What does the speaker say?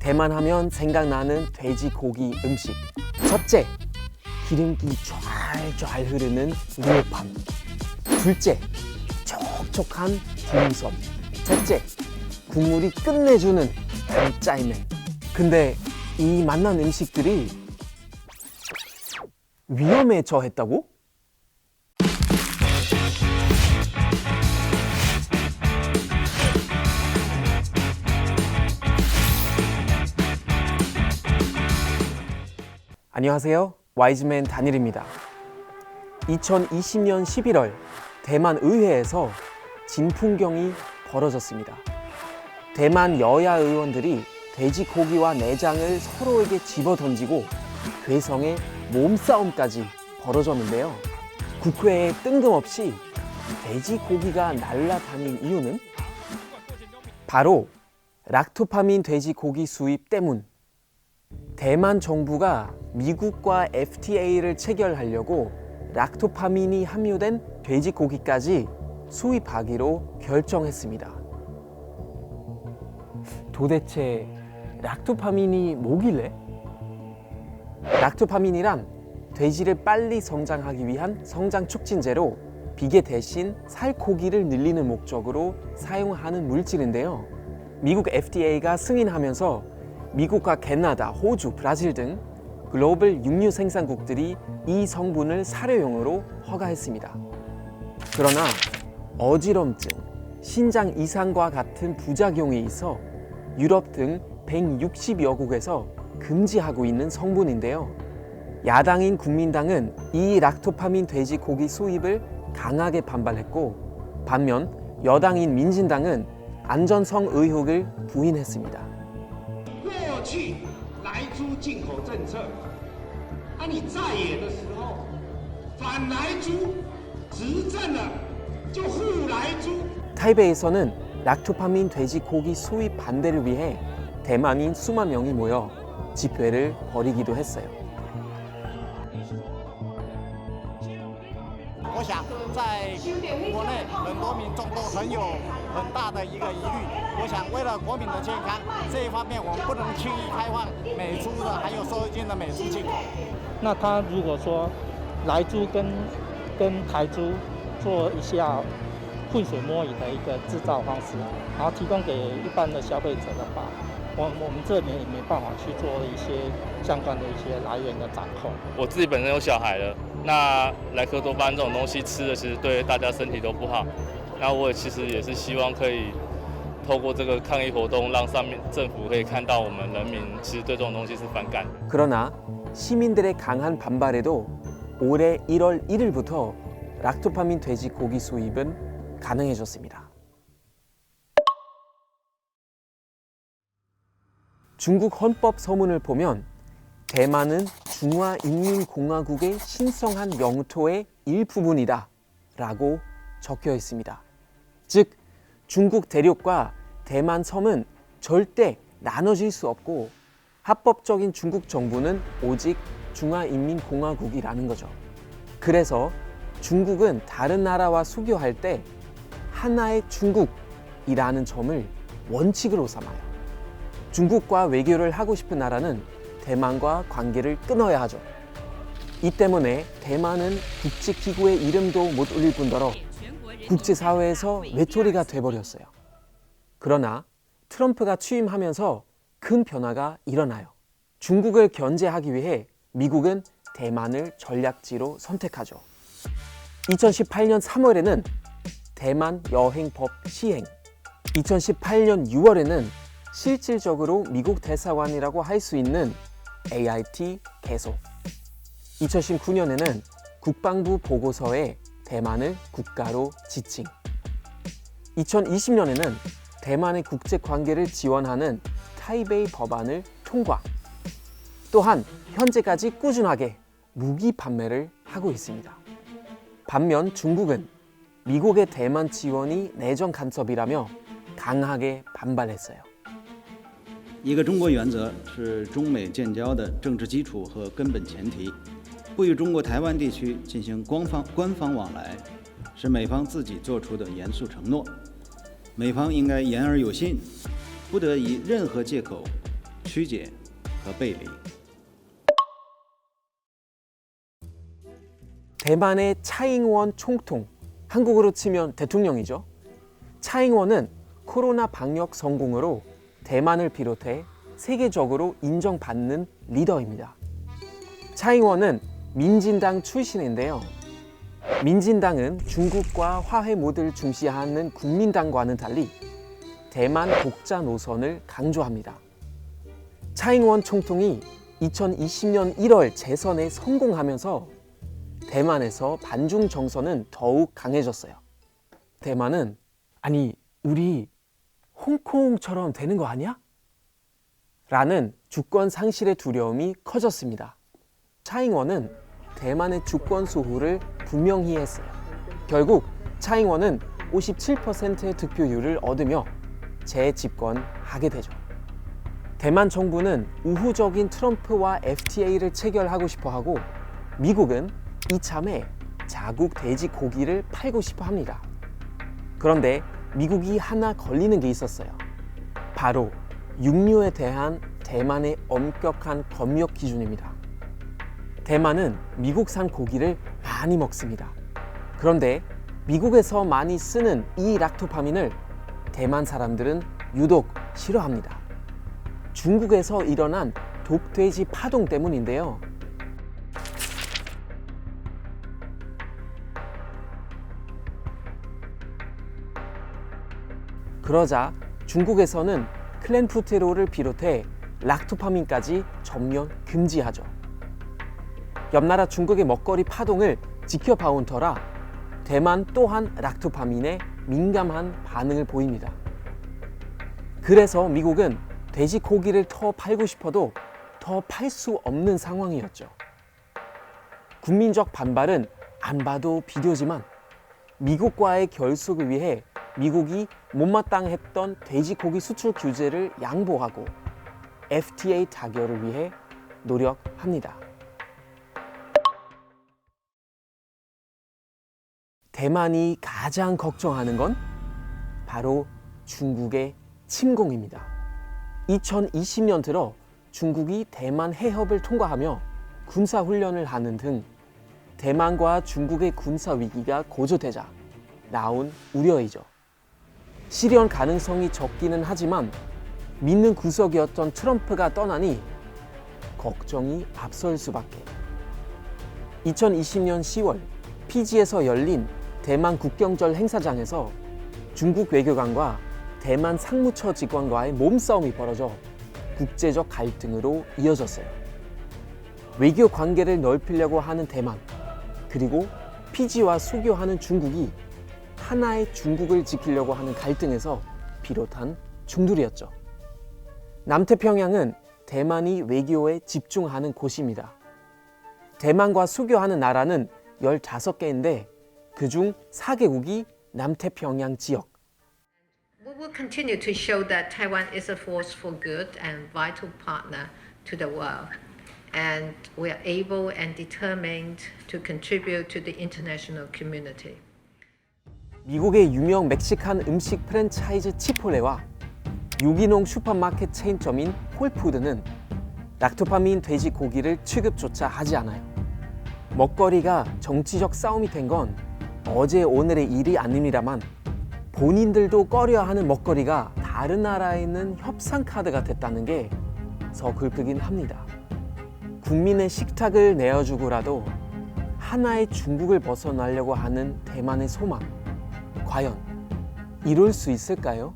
대만 하면 생각나는 돼지고기 음식. 첫째, 기름기 좔좔 흐르는 우회팜. 둘째, 촉촉한 딤섬. 셋째, 국물이 끝내주는 단짜이men. 근데 이 만난 음식들이 위험에 처했다고? 안녕하세요. 와이즈맨 다닐입니다. 2020년 11월 대만 의회에서 진풍경이 벌어졌습니다. 대만 여야 의원들이 돼지고기와 내장을 서로에게 집어던지고 괴성의 몸싸움까지 벌어졌는데요. 국회에 뜬금없이 돼지고기가 날아다닌 이유는 바로 락토파민 돼지고기 수입 때문. 대만 정부가 미국과 FTA를 체결하려고 락토파민이 함유된 돼지고기까지 수입하기로 결정했습니다. 도대체 락토파민이 뭐길래? 락토파민이란 돼지를 빨리 성장하기 위한 성장 촉진제로 비계 대신 살코기를 늘리는 목적으로 사용하는 물질인데요. 미국 FDA가 승인하면서 미국과 캐나다, 호주, 브라질 등 글로벌 육류 생산국들이 이 성분을 사료용으로 허가했습니다. 그러나 어지럼증, 신장 이상과 같은 부작용이 있어 유럽 등 160여 국에서 금지하고 있는 성분인데요. 야당인 국민당은 이 락토파민 돼지고기 수입을 강하게 반발했고, 반면 여당인 민진당은 안전성 의혹을 부인했습니다. 过去来猪进口政策，你在野的时候反来猪，执政了就护来猪。 타이베이에서는 락토파민 돼지고기 수입 반대를 위해 대만인 수만 명이 모여 집회를 벌이기도 했어요. 我想在国内很多民众都很大的一个疑虑。我想为了国民的健康，这一方面我们不能轻易开放美猪的还有瘦肉精的美猪进口。那他如果说来猪跟台猪做一下混水摸鱼的一个制造方式，然后提供给一般的消费者的话，我们这边也没办法去做一些相关的一些来源的掌控。我自己本身有小孩了，那莱克多巴胺这种东西吃的其实对大家身体都不好。那我其实也是希望可以透过这个抗议活动，让上面政府可以看到我们人民其实对这种东西是反感的。 그러나 시민들의 강한 반발에도 올해 1월 1일부터 락토파민 돼지고기 수입은 가능해졌습니다. 중국 헌법 서문을 보면 대만은 중화인민공화국의 신성한 영토의 일부분이다 라고 적혀 있습니다. 즉, 중국 대륙과 대만 섬은 절대 나눠질 수 없고 합법적인 중국 정부는 오직 중화인민공화국이라는 거죠. 그래서 중국은 다른 나라와 수교할 때 하나의 중국이라는 점을 원칙으로 삼아요. 중국과 외교를 하고 싶은 나라는 대만과 관계를 끊어야 하죠. 이 때문에 대만은 국제기구의 이름도 못 올릴 뿐더러 국제사회에서 외톨이가 돼버렸어요. 그러나 트럼프가 취임하면서 큰 변화가 일어나요. 중국을 견제하기 위해 미국은 대만을 전략지로 선택하죠. 2018년 3월에는 대만 여행법 시행, 2018년 6월에는 실질적으로 미국 대사관이라고 할 수 있는 AIT 개소, 2019년에는 국방부 보고서에 대만을 국가로 지칭, 2020년에는 대만의 국제관계를 지원하는 타이베이 법안을 통과, 또한 현재까지 꾸준하게 무기 판매를 하고 있습니다. 반면 중국은 미국의 대만 지원이 내정 간섭이라며 강하게 반발했어요. 一个中国原则是中美建交的政治基础和根本前提，不与中国台湾地区进行官方往来，是美方自己做出的严肃承诺。美方应该言而有信，不得以任何借口曲解和背离。 대만의 차잉원 총통, 한국으로 치면 대통령이죠. 차잉원은 코로나 방역 성공으로 대만을 비롯해 세계적으로 인정받는 리더입니다. 차잉원은 민진당 출신인데요. 민진당은 중국과 화해 모드를 중시하는 국민당과는 달리 대만 독자 노선을 강조합니다. 차잉원 총통이 2020년 1월 재선에 성공하면서 대만에서 반중 정서는 더욱 강해졌어요. 대만은 아니 우리 홍콩처럼 되는 거 아니야? 라는 주권 상실의 두려움이 커졌습니다. 차잉원은 대만의 주권 수호를 분명히 했어요. 결국 차잉원은 57%의 득표율을 얻으며 재집권하게 되죠. 대만 정부는 우호적인 트럼프와 FTA를 체결하고 싶어 하고 미국은 이참에 자국 돼지 고기를 팔고 싶어 합니다. 그런데 미국이 하나 걸리는 게 있었어요. 바로 육류에 대한 대만의 엄격한 검역 기준입니다. 대만은 미국산 고기를 많이 먹습니다. 그런데 미국에서 많이 쓰는 이 락토파민을 대만 사람들은 유독 싫어합니다. 중국에서 일어난 독돼지 파동 때문인데요. 그러자 중국에서는 클렌푸테롤을 비롯해 락토파민까지 전면 금지하죠. 옆나라 중국의 먹거리 파동을 지켜봐온 터라 대만 또한 락토파민에 민감한 반응을 보입니다. 그래서 미국은 돼지 고기를 더 팔고 싶어도 더 팔 수 없는 상황이었죠. 국민적 반발은 안 봐도 비디오지만 미국과의 결속을 위해 미국이 못마땅했던 돼지고기 수출 규제를 양보하고 FTA 타결을 위해 노력합니다. 대만이 가장 걱정하는 건 바로 중국의 침공입니다. 2020년 들어 중국이 대만 해협을 통과하며 군사훈련을 하는 등 대만과 중국의 군사 위기가 고조되자 나온 우려이죠. 실현 가능성이 적기는 하지만 믿는 구석이었던 트럼프가 떠나니 걱정이 앞설 수밖에. 2020년 10월 피지에서 열린 대만 국경절 행사장에서 중국 외교관과 대만 상무처 직원과의 몸싸움이 벌어져 국제적 갈등으로 이어졌어요. 외교 관계를 넓히려고 하는 대만, 그리고 피지와 수교하는 중국이 하나의 중국을 지키려고 하는 갈등에서 비롯한 충돌이었죠. 남태평양은 대만이 외교에 집중하는 곳입니다. 대만과 수교하는 나라는 15개인데 그중 4개국이 남태평양 지역. We will continue to show that Taiwan is a force for good and vital partner to the world. And we are able and determined to contribute to the international community. 미국의 유명 멕시칸 음식 프랜차이즈 치폴레와 유기농 슈퍼마켓 체인점인 홀푸드는 락토파민 돼지 고기를 취급조차 하지 않아요. 먹거리가 정치적 싸움이 된 건 어제 오늘의 일이 아닙니다만 본인들도 꺼려하는 먹거리가 다른 나라에 있는 협상 카드가 됐다는 게 서글프긴 합니다. 국민의 식탁을 내어주고라도 하나의 중국을 벗어나려고 하는 대만의 소망, 과연 이룰 수 있을까요?